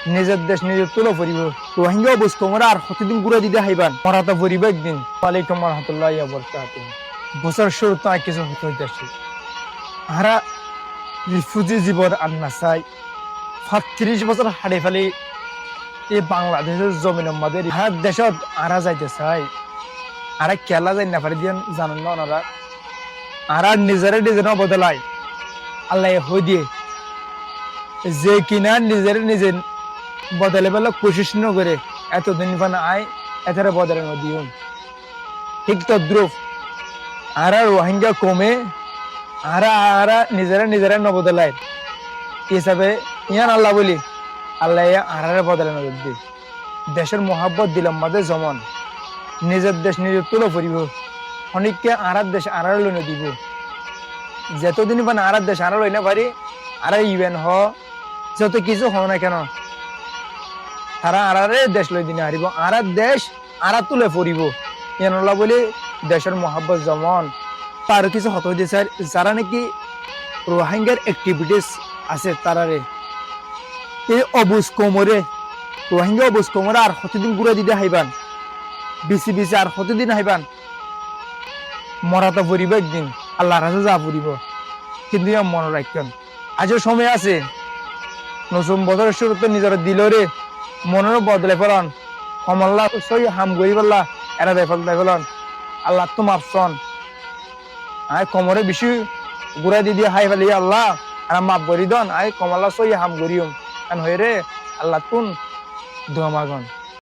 নিজের দেশ নিজের তুলো ফুরিব রোহিঙ্গা বুঝ তোমরা আর প্রতিদিন ঘুরে দিতে হাইবান মরাতা ফুরিব একদিন ওয়ালাইকুম রহমতুল্লাহ বরকাতুহ বছর শুরু তো কিছু হতে হইতেছে আরা রিফিউজি জীবন আর না চাই ৩৫ বছর হাড়ে ফেলে এই বাংলাদেশের জমিনের মধ্যে হার দেশত আরা যাইতে চাই আরা খেলা যাই না পারে দিয়ে জানেন না ওনারা আরা নিজের নিজের বদলায় আল্লাহ হই দিয়ে যে কিনা নিজের নিজের বদলে বেলা কোশিস ন করে এতদিন ফান আয় এথারে বদলে নদীও ঠিক তদ্রুপ আরা রোহিঙ্গা কমে আরা নিজেরা নবদলায় হিসাবে ইয়ান আল্লাহ বলি আল্লাহ আরারে বদলে নজর দি দেশের মোহাব্বত দিলাম মাঝে জমন নিজের দেশ নিজের তুলো ফুরিব অনেককে আরার দেশ আরার লইনে দিব যতদিন পান আরার দেশ আরা লইনে পারি আরা ইভেন যত কিছু হ না কেন তারা আরারে দেশ লই দিনে হারিব আরার দেশ আরা তুলে ফুরিব ইয়ান আল্লাহ বলি দেশের মোহাব্বত জমন তার কিছু হত হইতে স্যার যারা নাকি রোহিঙ্গার অ্যাক্টিভিটিস আছে তারারে এই অবুজ কোমরে রোহিঙ্গা অবুজ কোমরে আর প্রতিদিন ঘুরে দিতে হাইবান বিসি আর প্রতিদিন হাইবান মরাতা ফুরিব একদিন আল্লাহ রাজা যা ফুরিব কিন্তু মনে রাখবেন আজও সময় আছে নতুন বছরের শুরুতে নিজের দিলরে মনের বদলে ফেলন কমল্লা সই হাম গরি পাল্লা এরা দেয় ফেলন আল্লাহ তো মাপসন আয় কমরে বেশি ঘুরে দিয়ে হাই ফেলি আল্লাহ আর মাপ গরি দন আয় কমল্লা সই হাম গরিম হয়ে রে আল্লাহ তুন দোয়া মাগন